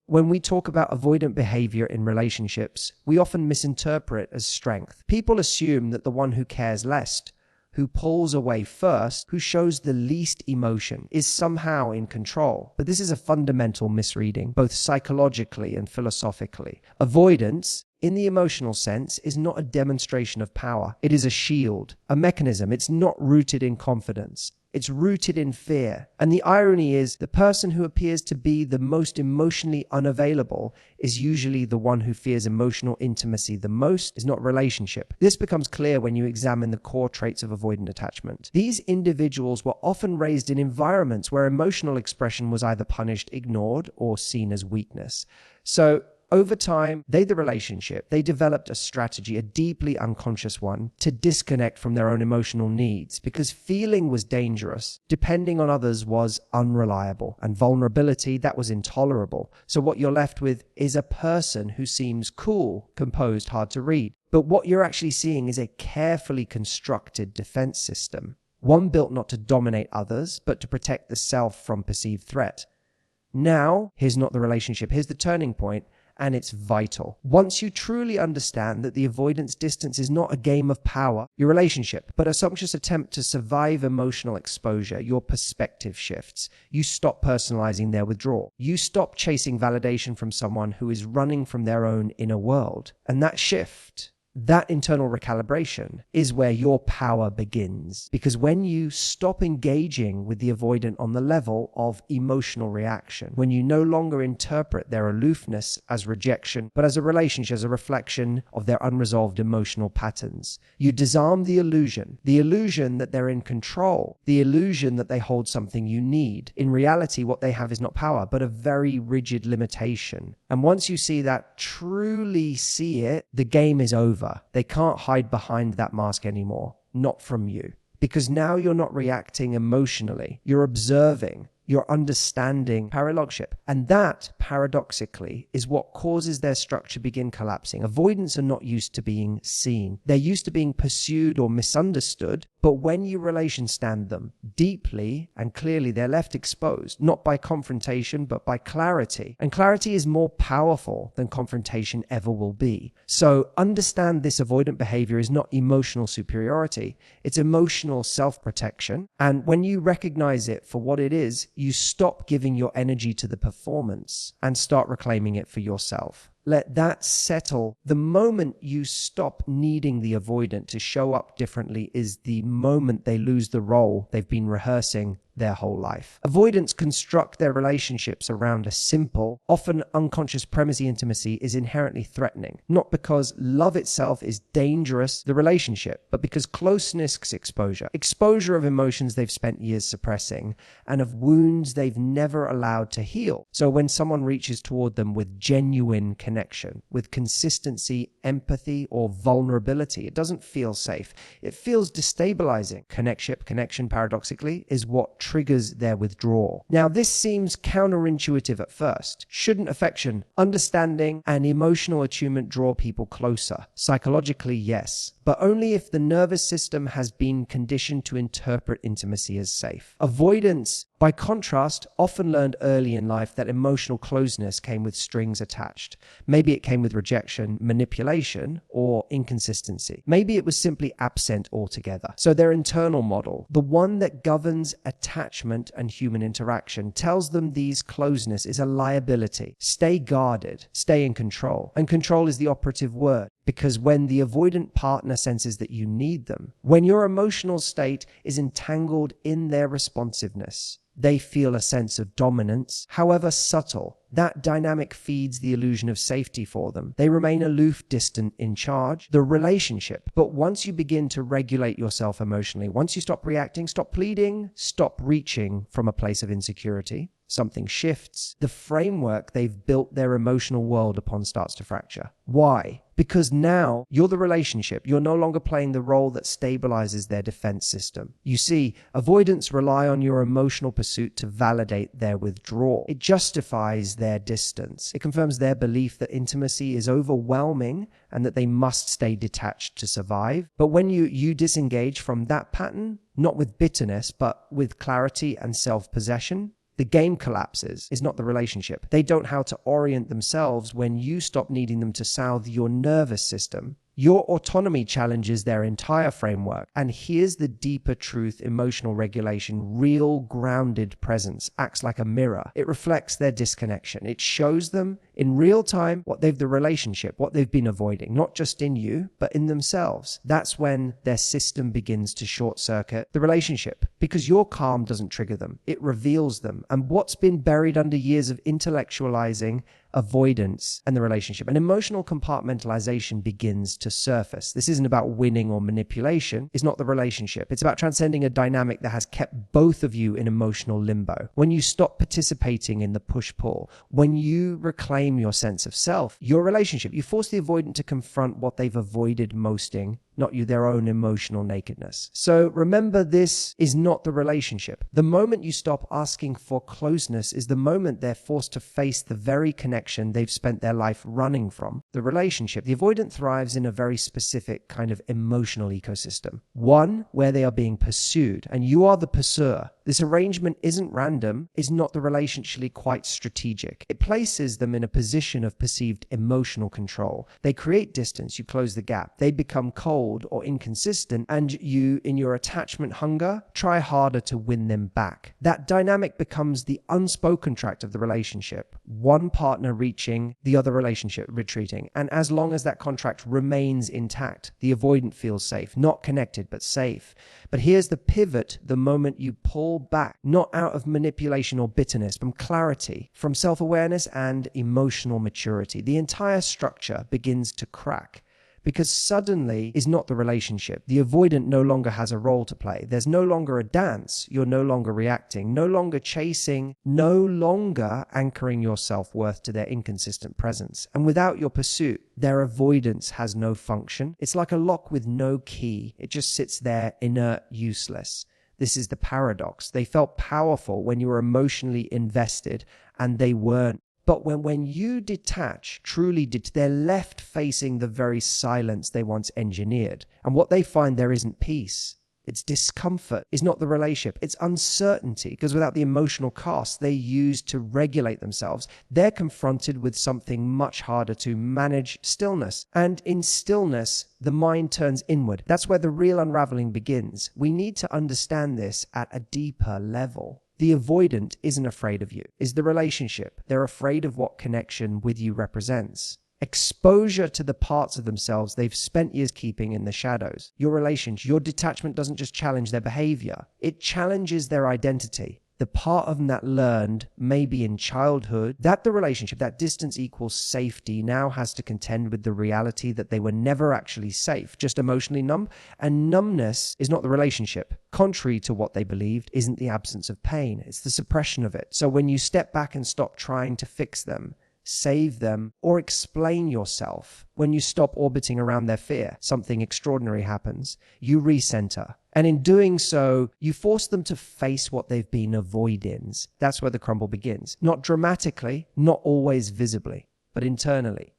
When we talk about avoidant behavior in relationships, we often misinterpret as strength. People assume that the one who cares less, who pulls away first, who shows the least emotion, is somehow in control. But this is a fundamental misreading, both psychologically and philosophically. Avoidance, in the emotional sense, is not a demonstration of power. It is a shield, a mechanism. It's not rooted in confidence. It's rooted in fear. And the irony is, the person who appears to be the most emotionally unavailable is usually the one who fears emotional intimacy the most, is not relationship. This becomes clear when you examine the core traits of avoidant attachment. These individuals were often raised in environments where emotional expression was either punished, ignored, or seen as weakness. So, over time, they developed a strategy, a deeply unconscious one, to disconnect from their own emotional needs, because feeling was dangerous, depending on others was unreliable, and vulnerability, that was intolerable. So what you're left with is a person who seems cool, composed, hard to read. But what you're actually seeing is a carefully constructed defense system, one built not to dominate others, but to protect the self from perceived threat. Now, here's not the relationship, here's the turning point. And it's vital. Once you truly understand that the avoidance distance is not a game of power, your relationship, but a subconscious attempt to survive emotional exposure, your perspective shifts. You stop personalizing their withdrawal. You stop chasing validation from someone who is running from their own inner world. And that shift, that internal recalibration, is where your power begins. Because when you stop engaging with the avoidant on the level of emotional reaction, when you no longer interpret their aloofness as rejection, but as a relationship, as a reflection of their unresolved emotional patterns, you disarm the illusion that they're in control, the illusion that they hold something you need. In reality, what they have is not power, but a very rigid limitation. And once you see that, truly see it, the game is over. They can't hide behind that mask anymore, not from you. Because now you're not reacting emotionally, you're observing, you're understanding paralogship. And that, paradoxically, is what causes their structure begin collapsing. Avoidants are not used to being seen. They're used to being pursued or misunderstood. But when you relation stand them deeply and clearly, they're left exposed, not by confrontation, but by clarity. And clarity is more powerful than confrontation ever will be. So understand this avoidant behavior is not emotional superiority. It's emotional self-protection. And when you recognize it for what it is, you stop giving your energy to the performance and start reclaiming it for yourself. Let that settle. The moment you stop needing the avoidant to show up differently is the moment they lose the role they've been rehearsing their whole life. Avoidants construct their relationships around a simple, often unconscious premise. Intimacy is inherently threatening, not because love itself is dangerous, the relationship, but because closeness is exposure of emotions they've spent years suppressing and of wounds they've never allowed to heal. So when someone reaches toward them with genuine connection, with consistency, empathy, or vulnerability, it doesn't feel safe. It feels destabilizing. Connection, paradoxically, is what triggers their withdrawal. Now, this seems counterintuitive at first. Shouldn't affection, understanding, and emotional attunement draw people closer? Psychologically, yes, but only if the nervous system has been conditioned to interpret intimacy as safe. Avoidance, by contrast, often learned early in life that emotional closeness came with strings attached. Maybe it came with rejection, manipulation, or inconsistency. Maybe it was simply absent altogether. So their internal model, the one that governs attachment and human interaction, tells them these closeness is a liability. Stay guarded, stay in control. And control is the operative word. Because when the avoidant partner senses that you need them, when your emotional state is entangled in their responsiveness, they feel a sense of dominance, however subtle. That dynamic feeds the illusion of safety for them. They remain aloof, distant, in charge, the relationship. But once you begin to regulate yourself emotionally, once you stop reacting, stop pleading, stop reaching from a place of insecurity, something shifts. The framework they've built their emotional world upon starts to fracture. Why? Because now you're the relationship. You're no longer playing the role that stabilizes their defense system. You see, avoidants rely on your emotional pursuit to validate their withdrawal. It justifies their distance. It confirms their belief that intimacy is overwhelming and that they must stay detached to survive. But when you disengage from that pattern, not with bitterness, but with clarity and self-possession, The game collapses, is not the relationship. They don't know how to orient themselves when you stop needing them to soothe your nervous system. Your autonomy challenges their entire framework. And here's the deeper truth: emotional regulation, real grounded presence, acts like a mirror. It reflects their disconnection. It shows them in real time what they've been avoiding, not just in you, but in themselves. That's when their system begins to short circuit the relationship, because your calm doesn't trigger them. It reveals them and what's been buried under years of intellectualizing, avoidance, and the relationship. And emotional compartmentalization begins to surface. This isn't about winning or manipulation. It's not the relationship. It's about transcending a dynamic that has kept both of you in emotional limbo. When you stop participating in the push-pull, when you reclaim your sense of self, your relationship, you force the avoidant to confront what they've avoided mosting, not you, their own emotional nakedness. So remember, this is not the relationship. The moment you stop asking for closeness is the moment they're forced to face the very connection they've spent their life running from, the relationship. The avoidant thrives in a very specific kind of emotional ecosystem, one where they are being pursued and you are the pursuer. This arrangement isn't random, is not the relationally quite strategic. It places them in a position of perceived emotional control. They create distance, you close the gap. They become cold or inconsistent, and you, in your attachment hunger, try harder to win them back. That dynamic becomes the unspoken contract of the relationship. One partner reaching, the other relationship retreating. And as long as that contract remains intact, the avoidant feels safe, not connected, but safe. But here's the pivot: the moment you pull back, not out of manipulation or bitterness, from clarity, from self-awareness and emotional maturity, the entire structure begins to crack. Because suddenly is not the relationship. The avoidant no longer has a role to play. There's no longer a dance. You're no longer reacting, no longer chasing, no longer anchoring your self-worth to their inconsistent presence. And without your pursuit, their avoidance has no function. It's like a lock with no key. It just sits there, inert, useless. This is the paradox. They felt powerful when you were emotionally invested, and they weren't. But when you detach, truly they're left facing the very silence they once engineered. And what they find, there isn't peace. It's discomfort. It's not the relationship. It's uncertainty, because without the emotional cost they use to regulate themselves, they're confronted with something much harder to manage: stillness. And in stillness, the mind turns inward. That's where the real unraveling begins. We need to understand this at a deeper level. The avoidant isn't afraid of you, is the relationship. They're afraid of what connection with you represents. Exposure to the parts of themselves they've spent years keeping in the shadows. Your relationship, your detachment doesn't just challenge their behavior, it challenges their identity. The part of them that learned, maybe in childhood, that the relationship, that distance equals safety, now has to contend with the reality that they were never actually safe, just emotionally numb. And numbness is not the relationship. Contrary to what they believed, isn't the absence of pain, it's the suppression of it. So when you step back and stop trying to fix them, save them, or explain yourself, when you stop orbiting around their fear, something extraordinary happens. You recenter. And in doing so, you force them to face what they've been avoiding. That's where the crumble begins. Not dramatically, not always visibly, but internally.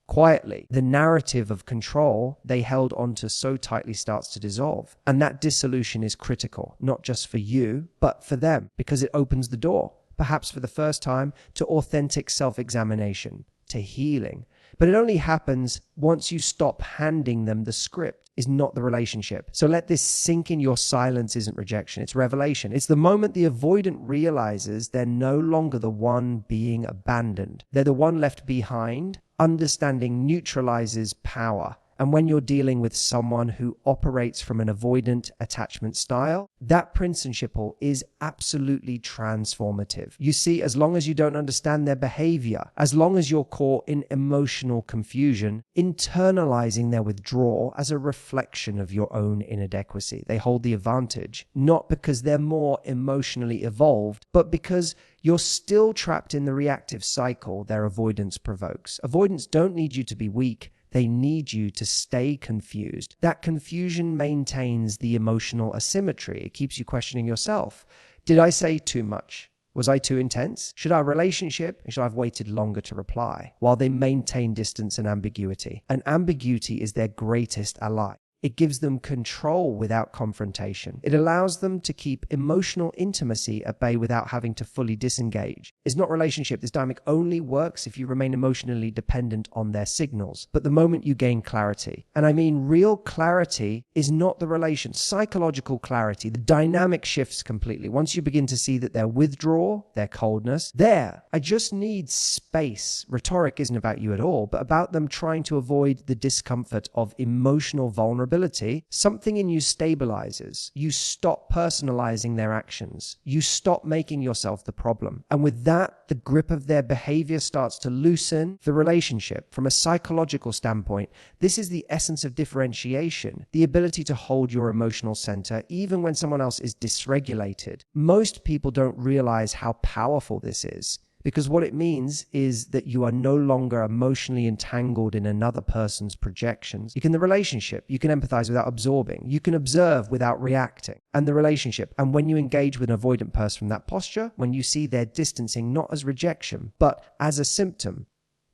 Quietly, the narrative of control they held onto so tightly starts to dissolve. And that dissolution is critical, not just for you, but for them, because it opens the door, perhaps for the first time, to authentic self-examination, to healing. But it only happens once you stop handing them the script, is not the relationship. So let this sink in. Your silence isn't rejection, it's revelation. It's the moment the avoidant realizes they're no longer the one being abandoned. They're the one left behind. Understanding neutralizes power. And when you're dealing with someone who operates from an avoidant attachment style, that principle is absolutely transformative. You see, as long as you don't understand their behavior, as long as you're caught in emotional confusion, internalizing their withdrawal as a reflection of your own inadequacy, they hold the advantage, not because they're more emotionally evolved, but because you're still trapped in the reactive cycle their avoidance provokes. Avoidants don't need you to be weak. They need you to stay confused. That confusion maintains the emotional asymmetry. It keeps you questioning yourself. Did I say too much? Was I too intense? Should I have waited longer to reply? While they maintain distance and ambiguity. And ambiguity is their greatest ally. It gives them control without confrontation. It allows them to keep emotional intimacy at bay without having to fully disengage. It's not relationship. This dynamic only works if you remain emotionally dependent on their signals. But the moment you gain clarity, and I mean real clarity, is not the relation. Psychological clarity, the dynamic shifts completely. Once you begin to see that their withdrawal, their coldness, I just need space. Rhetoric isn't about you at all, but about them trying to avoid the discomfort of emotional vulnerability. Something in you stabilizes. You stop personalizing their actions. You stop making yourself the problem. And with that, the grip of their behavior starts to loosen. The relationship, from a psychological standpoint, this is the essence of differentiation, the ability to hold your emotional center even when someone else is dysregulated. Most people don't realize how powerful this is. Because what it means is that you are no longer emotionally entangled in another person's projections. You can empathize without absorbing. You can observe without reacting. And the relationship. And when you engage with an avoidant person from that posture, when you see their distancing not as rejection, but as a symptom,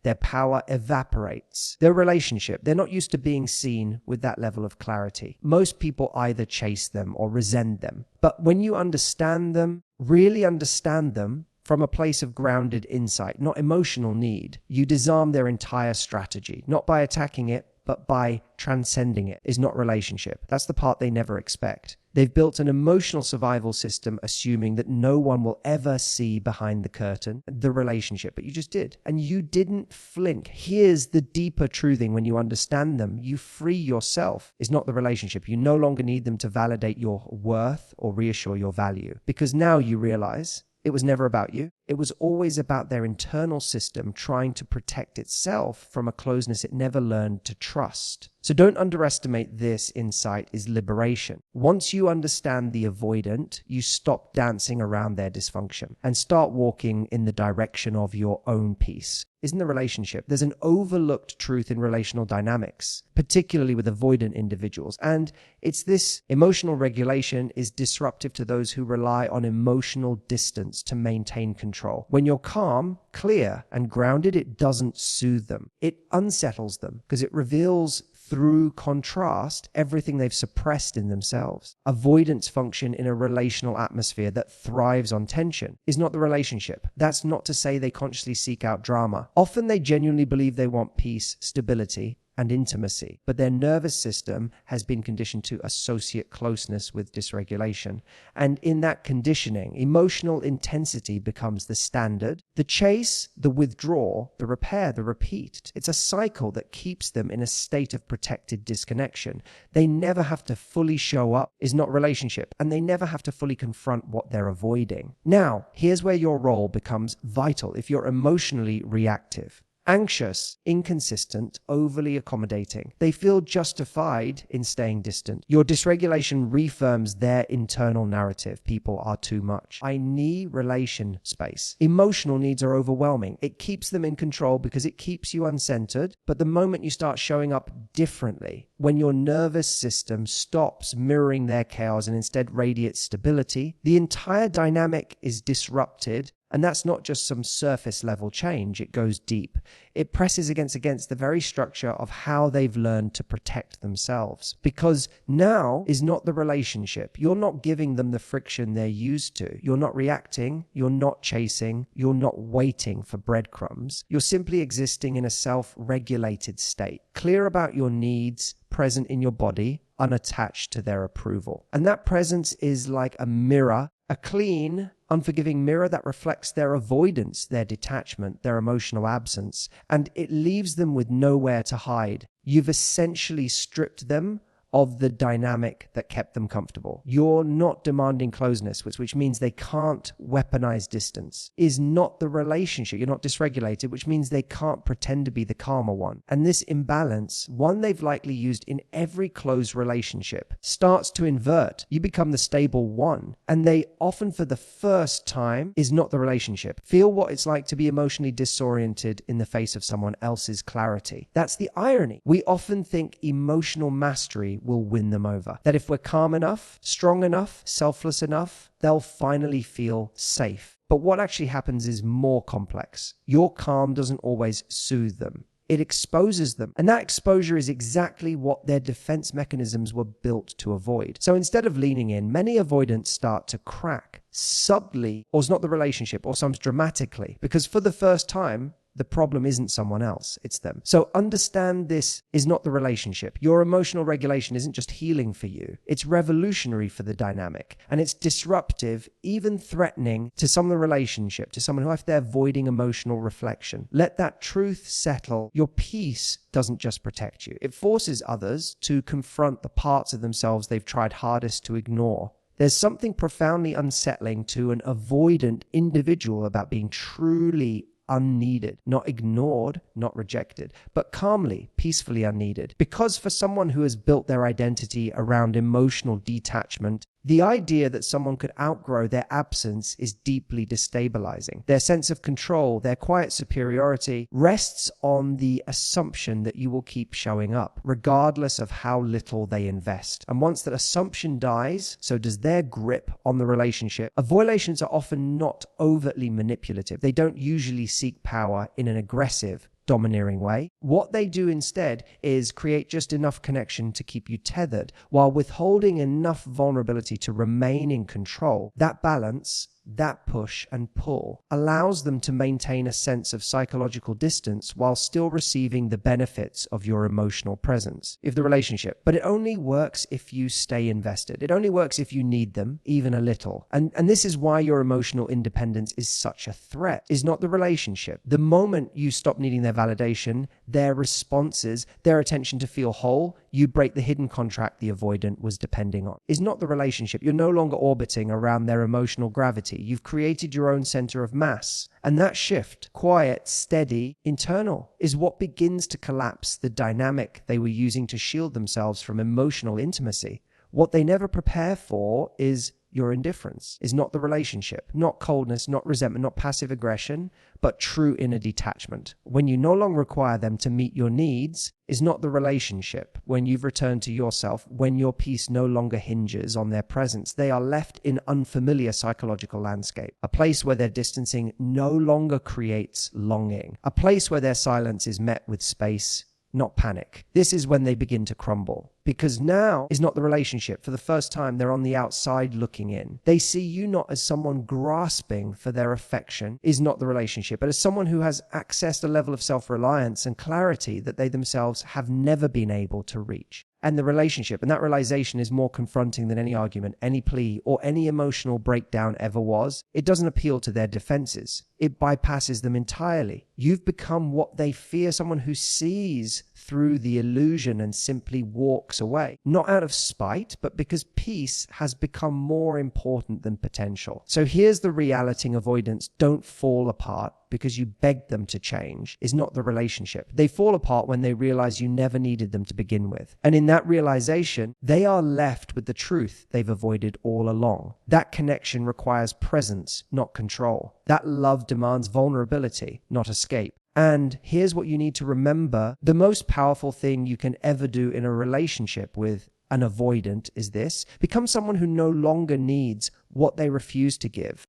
their power evaporates. Their relationship, they're not used to being seen with that level of clarity. Most people either chase them or resent them. But when you understand them, really understand them, from a place of grounded insight, not emotional need, you disarm their entire strategy, not by attacking it, but by transcending it. Is not relationship. That's the part they never expect. They've built an emotional survival system assuming that no one will ever see behind the curtain, the relationship, but you just did. And you didn't flinch. Here's the deeper truthing. When you understand them, you free yourself. It's not the relationship. You no longer need them to validate your worth or reassure your value, because now you realize it was never about you. It was always about their internal system trying to protect itself from a closeness it never learned to trust. So don't underestimate this. Insight is liberation. Once you understand the avoidant, you stop dancing around their dysfunction and start walking in the direction of your own peace. Isn't the relationship? There's an overlooked truth in relational dynamics, particularly with avoidant individuals. And it's this: emotional regulation is disruptive to those who rely on emotional distance to maintain control. When you're calm, clear, and grounded, it doesn't soothe them. It unsettles them because it reveals through contrast everything they've suppressed in themselves. Avoidants function in a relational atmosphere that thrives on tension. Is not the relationship. That's not to say they consciously seek out drama. Often they genuinely believe they want peace, stability, and intimacy, but their nervous system has been conditioned to associate closeness with dysregulation. And in that conditioning, emotional intensity becomes the standard. The chase, the withdrawal, the repair, the repeat. It's a cycle that keeps them in a state of protected disconnection. They never have to fully show up. Is not relationship. And they never have to fully confront what they're avoiding. Now, here's where your role becomes vital if you're emotionally reactive. Anxious, inconsistent, overly accommodating. They feel justified in staying distant. Your dysregulation reaffirms their internal narrative. People are too much. I need relation space. Emotional needs are overwhelming. It keeps them in control because it keeps you uncentered. But the moment you start showing up differently, when your nervous system stops mirroring their chaos and instead radiates stability, the entire dynamic is disrupted. And that's not just some surface level change. It goes deep. It presses against the very structure of how they've learned to protect themselves. Because now is not the relationship. You're not giving them the friction they're used to. You're not reacting. You're not chasing. You're not waiting for breadcrumbs. You're simply existing in a self-regulated state. Clear about your needs, present in your body, unattached to their approval. And that presence is like a mirror, a clean, unforgiving mirror that reflects their avoidance, their detachment, their emotional absence, and it leaves them with nowhere to hide. You've essentially stripped them of the dynamic that kept them comfortable. You're not demanding closeness, which means they can't weaponize distance. Is not the relationship. You're not dysregulated, which means they can't pretend to be the calmer one. And this imbalance, one they've likely used in every close relationship, starts to invert. You become the stable one. And they often, for the first time, is not the relationship. Feel what it's like to be emotionally disoriented in the face of someone else's clarity. That's the irony. We often think emotional mastery will win them over. That if we're calm enough, strong enough, selfless enough, they'll finally feel safe. But what actually happens is more complex. Your calm doesn't always soothe them. It exposes them. And that exposure is exactly what their defense mechanisms were built to avoid. So instead of leaning in, many avoidants start to crack subtly, or it's not the relationship, or sometimes dramatically, because for the first time, the problem isn't someone else, it's them. So understand this is not the relationship. Your emotional regulation isn't just healing for you. It's revolutionary for the dynamic. And it's disruptive, even threatening to some of the relationship, to someone who, if they're avoiding emotional reflection. Let that truth settle. Your peace doesn't just protect you. It forces others to confront the parts of themselves they've tried hardest to ignore. There's something profoundly unsettling to an avoidant individual about being truly unneeded, not ignored, not rejected, but calmly, peacefully unneeded. Because for someone who has built their identity around emotional detachment, the idea that someone could outgrow their absence is deeply destabilizing. Their sense of control, their quiet superiority, rests on the assumption that you will keep showing up, regardless of how little they invest. And once that assumption dies, so does their grip on the relationship. Avoidations are often not overtly manipulative. They don't usually seek power in an aggressive, domineering way. What they do instead is create just enough connection to keep you tethered while withholding enough vulnerability to remain in control. That balance, that push and pull, allows them to maintain a sense of psychological distance while still receiving the benefits of your emotional presence of the relationship. But it only works if you stay invested. It only works if you need them, even a little. And this is why your emotional independence is such a threat, is not the relationship. The moment you stop needing their validation, their responses, their attention to feel whole, you break the hidden contract the avoidant was depending on. Is not the relationship. You're no longer orbiting around their emotional gravity. You've created your own center of mass. And that shift, quiet, steady, internal, is what begins to collapse the dynamic they were using to shield themselves from emotional intimacy. What they never prepare for is your indifference, is not the relationship, not coldness, not resentment, not passive aggression, but true inner detachment. When you no longer require them to meet your needs, is not the relationship. When you've returned to yourself, when your peace no longer hinges on their presence, they are left in unfamiliar psychological landscape, a place where their distancing no longer creates longing, a place where their silence is met with space, not panic. This is when they begin to crumble. Because now is not the relationship. For the first time, they're on the outside looking in. They see you not as someone grasping for their affection, is not the relationship, but as someone who has accessed a level of self-reliance and clarity that they themselves have never been able to reach. And the relationship, and that realization is more confronting than any argument, any plea, or any emotional breakdown ever was. It doesn't appeal to their defenses. It bypasses them entirely. You've become what they fear, someone who sees through the illusion and simply walks away. Not out of spite, but because peace has become more important than potential. So here's the reality: avoidants don't fall apart because you begged them to change, is not the relationship. They fall apart when they realize you never needed them to begin with. And in that realization, they are left with the truth they've avoided all along. That connection requires presence, not control. That love demands vulnerability, not escape. And here's what you need to remember. The most powerful thing you can ever do in a relationship with an avoidant is this: become someone who no longer needs what they refuse to give.